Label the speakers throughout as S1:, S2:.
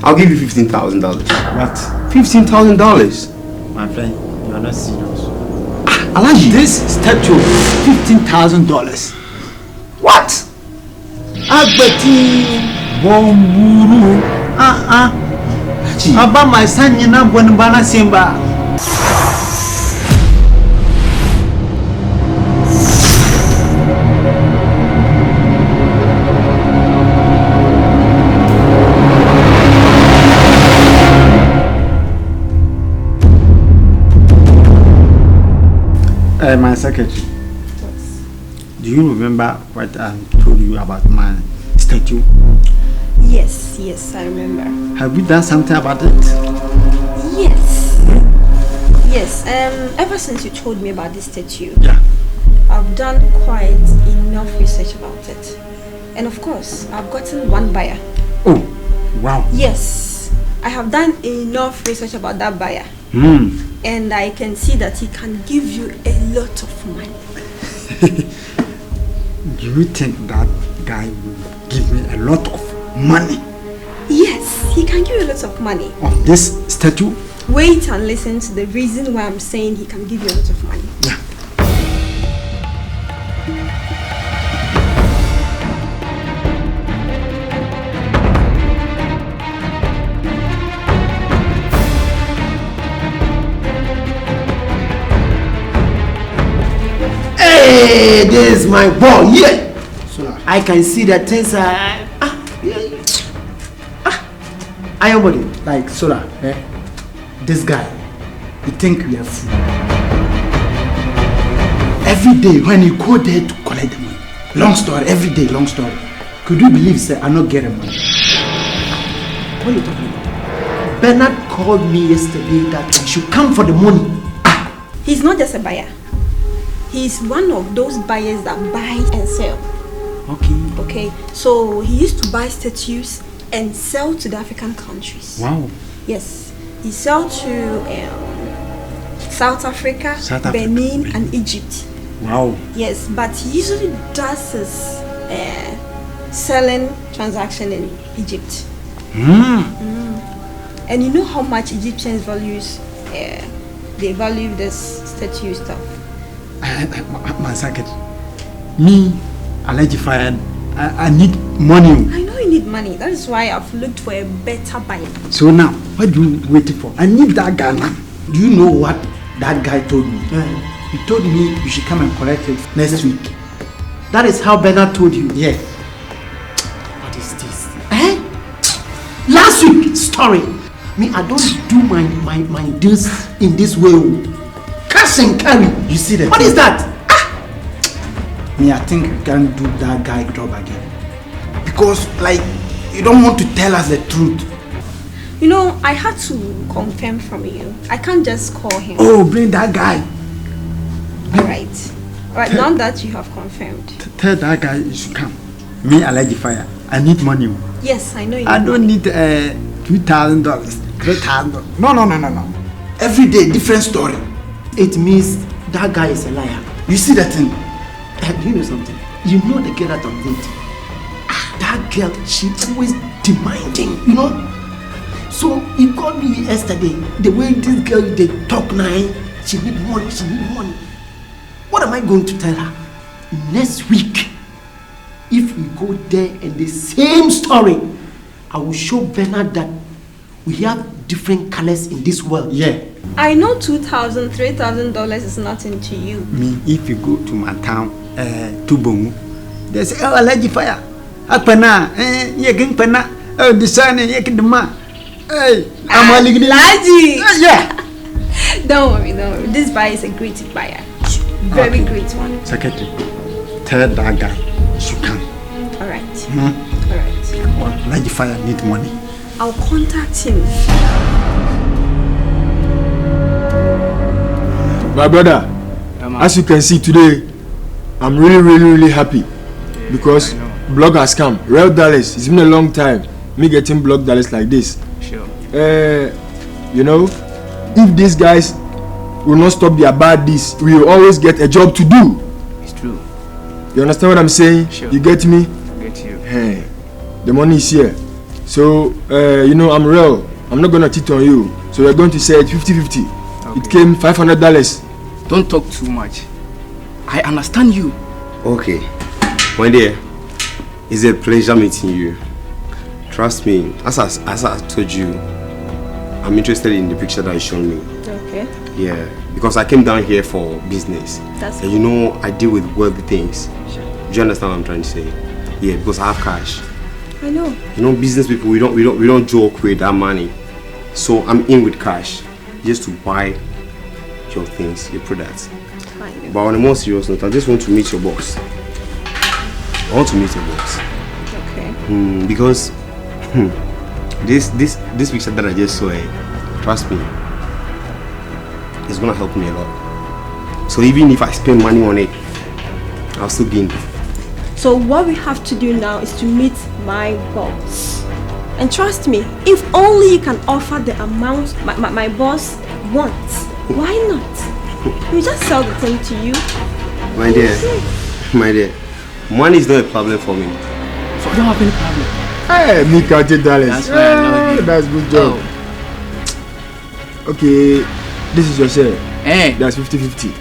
S1: I'll give you $15,000.
S2: What?
S1: $15,000.
S2: My friend, you are not serious.
S1: Alaji.
S2: This statue, $15,000.
S1: What?
S2: Agbeti Bomburu. Aba my son, you know, Bonbana Simba. My secretary, do you remember what I told you about my statue?
S3: Yes, I remember.
S2: Have you done something about it?
S3: Yes, ever since you told me about this statue,
S2: Yeah.
S3: I've done quite enough research about it. And of course, I've gotten one buyer.
S2: Oh, wow.
S3: Yes, I have done enough research about that buyer. And I can see that he can give you a lot of money.
S2: Do you think that guy will give me a lot of money?
S3: Yes, he can give you a lot of money.
S2: Of this statue?
S3: Wait and listen to the reason why I'm saying he can give you a lot of money.
S2: Yeah.
S4: Hey, this is my boy, yeah. So I can see that things are Ironbody, like Sola, this guy, he think we are fool. Every day when you go there to collect the money, long story, every day, long story. Could you believe, sir, I not get the money? What are you talking about? Bernard called me yesterday that I should come for the money.
S3: He's not just a buyer. He's one of those buyers that buy and sell. Okay. So he used to buy statues and sell to the African countries.
S2: Wow.
S3: Yes. He sells to South Africa, Benin, and Egypt.
S2: Wow.
S3: Yes, but he usually does his selling transaction in Egypt. And you know how much Egyptians they value this statue stuff.
S2: My second, me, Allegify, I need money.
S3: I know you need money. That is why I've looked for a better buyer.
S2: So now, what do you waiting for? I need that guy now.
S4: Do you know what that guy told me? He told me you should come and collect it next week. That is how Bernard told you.
S2: Yeah.
S4: What is this? Last week story. Me, I don't do my deals in this way. Cash and carry. You see that? What is that? Me, I think you can't do that guy job again. Because, like, you don't want to tell us the truth.
S3: You know, I had to confirm from you. I can't just call him.
S2: Oh, bring that guy.
S3: Alright, now that you have confirmed.
S2: Tell that guy you should come. Me, Allegify, I need money.
S3: Yes, I know you
S2: I don't need $2,000, $3,000. No.
S4: Every day, different story. It means that guy is a liar. You see that thing? Do you know something? You know the girl that I'm dating. That girl, she always demanding, you know? So he called me yesterday. The way this girl, they talk now, she need money. What am I going to tell her? Next week, if we go there and the same story, I will show Bernard that we have different colors in this world.
S2: Yeah.
S3: I know $2,000, $3,000 is nothing to you.
S2: Me, if you go to my town, Tubomu, they say, oh, Allegify, Apana, Pena, oh, the sun, Yakiduma. Hey, I'm a
S3: Laji.
S2: Yeah.
S3: Don't worry. This buyer is a great buyer. Very great one.
S2: Secretary, tell that guy should come.
S3: Alright.
S2: Alright. Well, Allegify need money.
S3: I'll contact him.
S5: My brother, as you can see today, I'm really happy because blog has come. Real dollars. It's been a long time me getting blog dollars like this.
S6: Sure.
S5: You know, if these guys will not stop their bad deeds, we will always get a job to do.
S6: It's true.
S5: You understand what I'm saying?
S6: Sure.
S5: You get me?
S6: I get you.
S5: Hey, the money is here. So, you know, I'm real. I'm not gonna cheat on you. So we're going to say it 50-50.
S6: Okay.
S5: It came $500.
S6: Don't talk too much. I understand you.
S1: Okay. My dear, it's a pleasure meeting you. Trust me, as I told you, I'm interested in the picture that you showed me.
S3: Okay.
S1: Yeah, because I came down here for business.
S3: That's
S1: and you know, I deal with wealthy things.
S3: Sure.
S1: Do you understand what I'm trying to say? Yeah, because I have cash.
S3: I know.
S1: You know, business people, we don't joke with that money. So I'm in with cash just to buy your things, your products.
S3: Fine.
S1: But on a more serious note, I just want to meet your boss. I want to meet your boss.
S3: Okay.
S1: Because this picture that I just saw, trust me, it's gonna help me a lot. So even if I spend money on it, I'll still gain.
S3: So what we have to do now is to meet my boss. And trust me, if only you can offer the amount my boss wants, why not? We just sell the thing to you.
S1: My dear, money is not a problem for me.
S6: So I don't have any problem.
S5: Hey, me $30.
S6: That's why I love you.
S5: That's good job. Okay, this is your share. That's 50-50.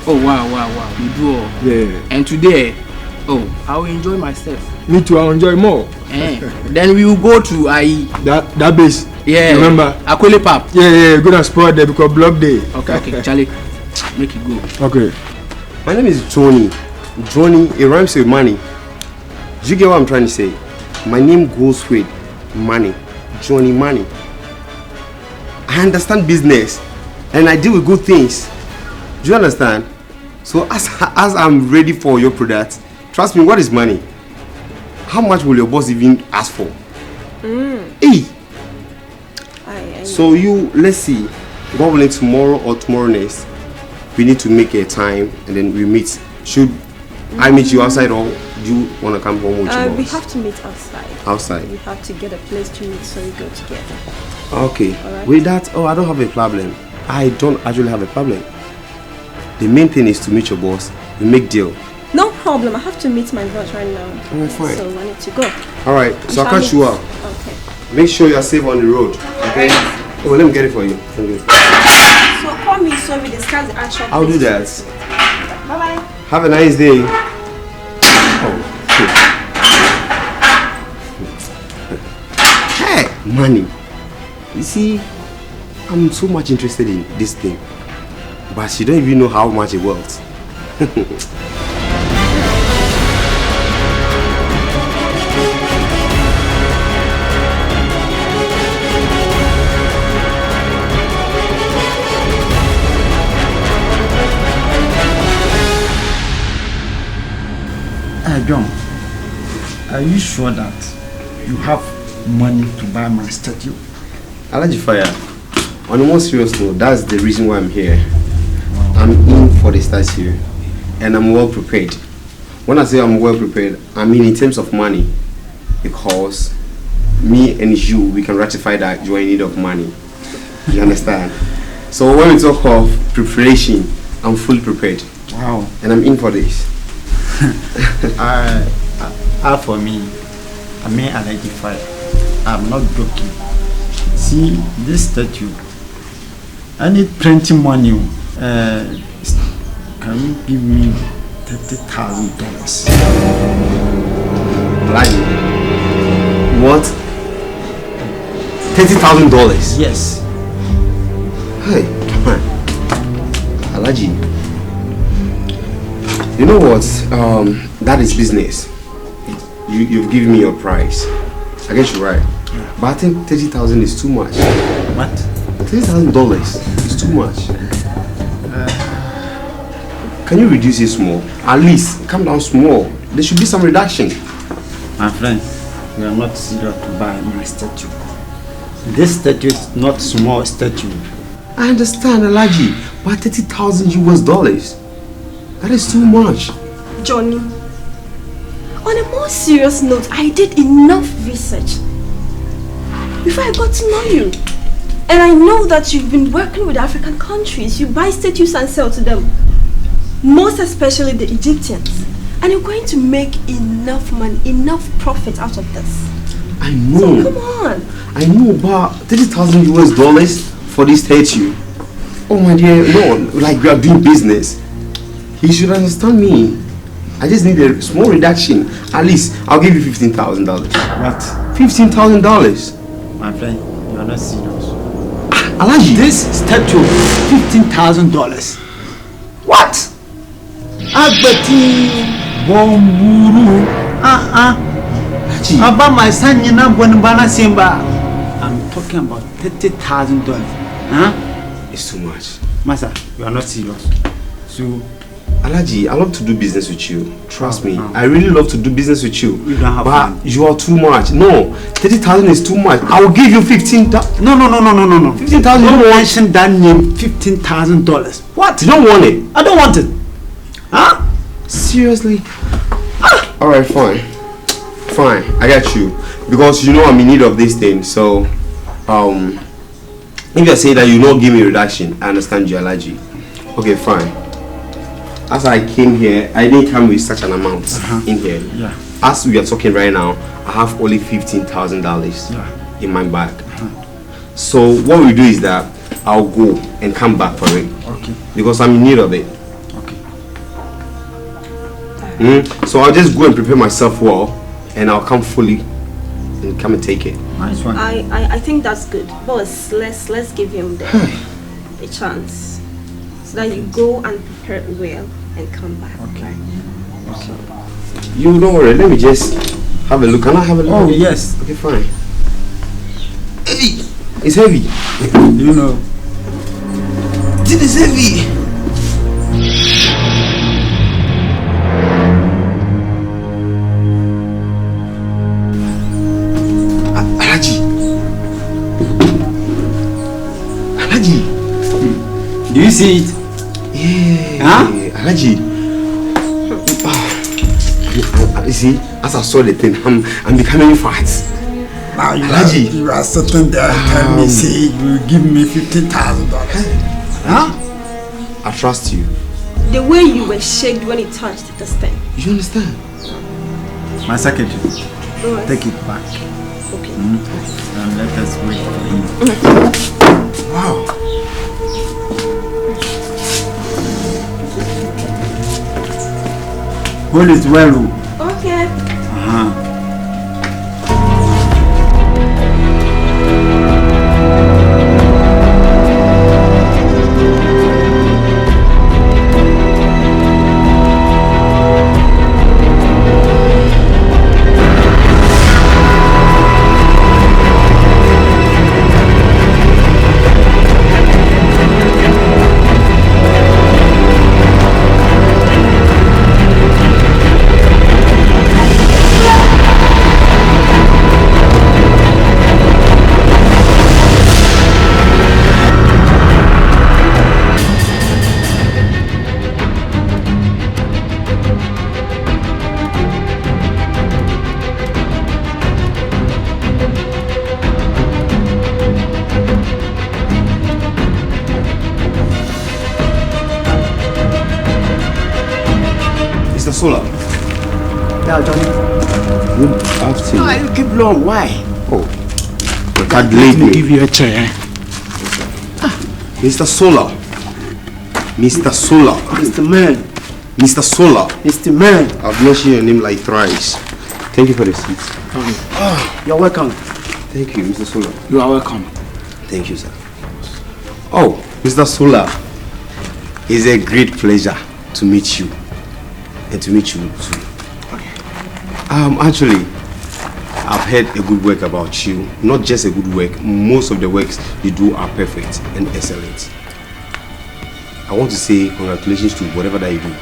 S6: Oh wow. You do all.
S5: Yeah.
S6: And today, I will enjoy myself.
S5: Me too, I'll enjoy more.
S6: Then we will go to
S5: that base.
S6: Yeah.
S5: Remember?
S6: Akwele Pap.
S5: Yeah, good and sport there because block day.
S6: Okay, Charlie. Make it go.
S5: Okay.
S1: My name is Johnny. Johnny, it rhymes with money. Do you get what I'm trying to say? My name goes with money. Johnny Money. I understand business and I deal with good things. Do you understand? So as I'm ready for your product, trust me, what is money? How much will your boss even ask for? Hey! So let's see, God willing, tomorrow or tomorrow next, we need to make a time and then we meet. Should I meet you outside or do you want to come home with your boss?
S3: We have to meet outside.
S1: Outside?
S3: We have to get a place to meet so we go together.
S1: Okay.
S3: Alright.
S1: With that, I don't have a problem. I don't actually have a problem. The main thing is to meet your boss. We make deal.
S3: No problem. I have to meet my boss right now.
S1: Alright, fine.
S3: So I need to go.
S1: Alright, so I'll catch you up.
S3: Okay.
S1: Make sure you're safe on the road. Okay? Oh, let me get it for you. Thank you.
S3: So call me so we discuss the actual.
S1: I'll do that.
S3: Bye bye.
S1: Have a nice day. Oh, shit. Hey, money. You see, I'm so much interested in this thing, but she don't even know how much it worth.
S4: John, are you sure that you have money to buy my statue?
S1: Alaji Fire, on a more serious note, that's the reason why I'm here. I'm in for the statue and I'm well prepared. When I say I'm well prepared, I mean in terms of money, because me and you, we can ratify that you are in need of money. You understand? So when we talk of preparation, I'm fully prepared.
S4: Wow.
S1: And I'm in for this.
S4: For me, I may identify. I'm not joking. See this statue. I need plenty money. Can you give me $30,000?
S1: Alaji, what? $30,000?
S4: Yes.
S1: Hey, come on. Alaji, you know what? That is business. You've given me your price. I guess you're right.
S4: Yeah.
S1: But I think 30,000 is too much.
S4: What?
S1: $30,000 is too much. Can you reduce it small? At least come down small. There should be some reduction.
S4: My friend, you are not serious to buy my statue. This statue is not small statue.
S1: I understand, Alaji, but $30,000. That is too much.
S3: Johnny, on a more serious note, I did enough research before I got to know you. And I know that you've been working with African countries. You buy statues and sell to them. Most especially the Egyptians. And you're going to make enough money, enough profit out of this.
S1: I I know.
S3: So come on.
S1: I know, but $30,000 for this statue. Oh my dear, no, like we are doing business. He should understand me. I just need a small reduction. At least I'll give you $15,000.
S2: What?
S1: $15,000.
S2: My friend, you are not serious.
S1: Alaji.
S2: This statue, $15,000. What? Agbati Bomburu. About my son, you know, Bonbana Simba. I'm talking about $30,000. Huh?
S1: It's too much.
S2: Masa, you are not serious. So,
S1: Alaji, I love to do business with you. Trust me. I really love to do business with you.
S2: You don't have
S1: but
S2: fun.
S1: You are too much. No, 30,000 is too much. I will give you 15,000.
S2: No.
S1: 15,000.
S2: Don't mention that name. $15,000. What?
S1: You don't want it?
S2: I don't want it. Huh?
S1: Seriously? All right, fine. I got you because you know I'm in need of this thing. So, if you say that you don't give me a reduction, I understand your allergy. Okay, fine. As I came here, I didn't come with such an amount in here.
S2: Yeah.
S1: As we are talking right now, I have only $15,000 in my bag. So what we do is that I'll go and come back for it.
S2: Okay.
S1: Because I'm in need of it.
S2: Okay.
S1: So I'll just go and prepare myself well, and I'll come fully and come and take it.
S2: Nice one.
S3: I think that's good. Boss, let's give him a chance. So that you go and prepare well and come back.
S2: Okay.
S1: You don't worry, let me just have a look. Can I have a look?
S2: Oh, yes.
S1: Okay, fine. Hey, it's heavy.
S2: You know.
S1: It is heavy. Alaji.
S2: Do you see it?
S1: Yeah.
S2: Huh?
S1: Alaji. You see, as I saw the thing, I'm becoming fat.
S2: Now
S1: Alaji.
S2: you are sitting there telling me, say you will give me $15,000. Huh?
S1: I trust you.
S3: The way you were shaken when it touched this thing.
S1: You understand?
S2: My secretary,
S3: Right.
S2: take it back.
S3: Okay.
S2: And let us wait for you.
S1: Wow.
S2: Hold it well.
S3: Okay.
S1: Mr. Solar.
S4: Yeah, Johnny.
S1: Good afternoon.
S4: Why you keep long? Why?
S1: Oh, you can't leave me.
S4: Give you a chair.
S1: Mr. Solar. Mr. Solar.
S4: Mr. Man.
S1: Mr. Solar.
S4: Mr. Man.
S1: I've mentioned your name like thrice. Thank you for the seat.
S4: You're welcome.
S1: Thank you, Mr. Solar.
S4: You are welcome.
S1: Thank you, sir. Oh, Mr. Solar. It's a great pleasure to meet you. And to meet you too. Actually, I've heard a good work about you. Not just a good work. Most of the works you do are perfect and excellent. I want to say congratulations to whatever that you do.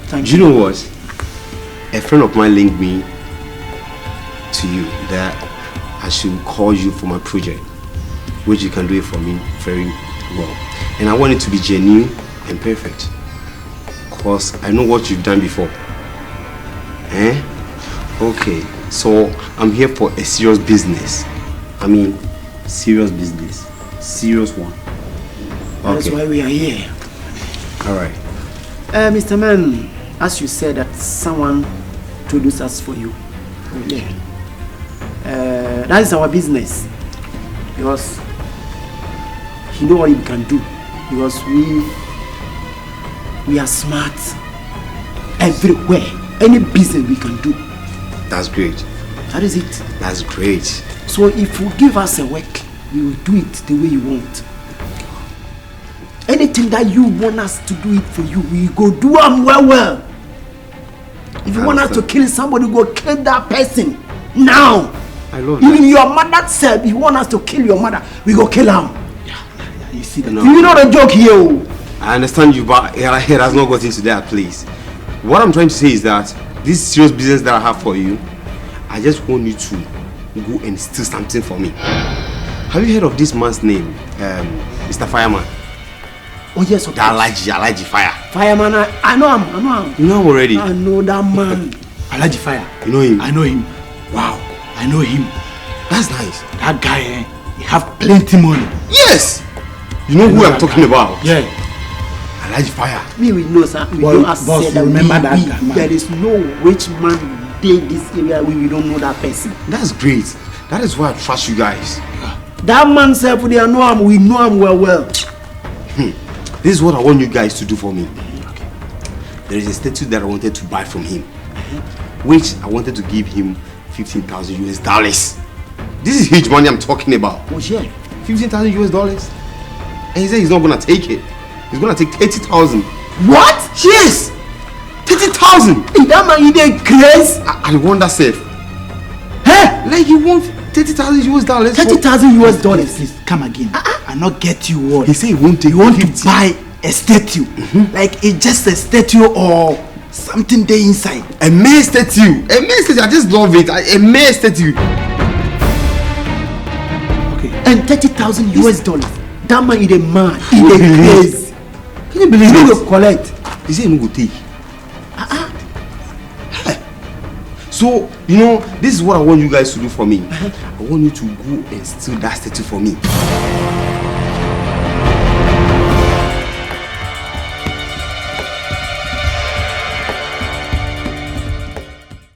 S4: Thank
S1: Do you know what? A friend of mine linked me to you that I should call you for my project, which you can do it for me very well. And I want it to be genuine and perfect. Because I know what you've done before. Okay, so I'm here for a serious business. I mean, serious business. Serious one.
S4: That's why we are here.
S1: Alright.
S4: Mr. Man, as you said that someone introduced us for you. Yeah. that is our business. Because you know what we can do. Because we are smart everywhere. Any business we can do.
S1: That's great.
S4: That is it.
S1: That's great.
S4: So if you give us a work, we will do it the way you want. Anything that you want us to do it for you, we go do them well. If you want us to kill somebody, go kill that person now.
S1: I love
S4: Even
S1: that.
S4: your mother said, if you want us to kill your mother, we go kill her.
S2: Yeah, you see that?
S1: No.
S4: You know the joke here.
S1: I understand you, but it has not got into that, please. What I'm trying to say is that this serious business that I have for you, I just want you to go and steal something for me. Have you heard of this man's name, Mr. Fireman?
S4: Oh yes, okay.
S1: Alaji Fire.
S4: Fireman, I know him.
S1: You know him already?
S4: I know that man.
S2: Alaji Fire.
S1: You know him?
S2: I know him.
S1: Wow.
S2: I know him.
S1: That's nice.
S2: That guy, he have plenty money.
S1: Yes! You know who I'm talking about?
S2: Yeah.
S1: Alaji Fire.
S4: We know, sir. We
S2: Boss,
S4: don't
S2: boss,
S4: say
S2: you
S4: that
S2: remember that guy, man.
S4: there is no rich man in this area where we don't know that person.
S1: That's great. That is why I trust you guys.
S4: That man self, we know him. We know him well.
S1: This is what I want you guys to do for me. There is a statue that I wanted to buy from him, which I wanted to give him 15,000 US dollars. This is huge money I'm talking about.
S4: Oh yeah.
S1: 15,000 US dollars. And he said he's not gonna take it. He's gonna take 30,000.
S4: What?
S1: Yes! 30,000!
S4: Is that man, he dey crazy?
S1: I wonder safe.
S4: Hey!
S1: Like you want 30,000 US dollars?
S4: 30,000 US dollars.
S2: Please, come again. I not get you what.
S1: He said he won't take
S2: You want to
S1: 50.
S2: buy a statue. Like it's just a statue or something there inside.
S1: A mere statue. A mere statue. I just love it. A mere statue.
S2: Okay.
S4: And 30,000 US dollars. That man is a man. He dey crazy.
S1: Can you believe
S4: He
S1: it?
S4: go collect.
S1: He said he no go take. So, you know, this is what I want you guys to do for me. I want you to go and steal that statue for me.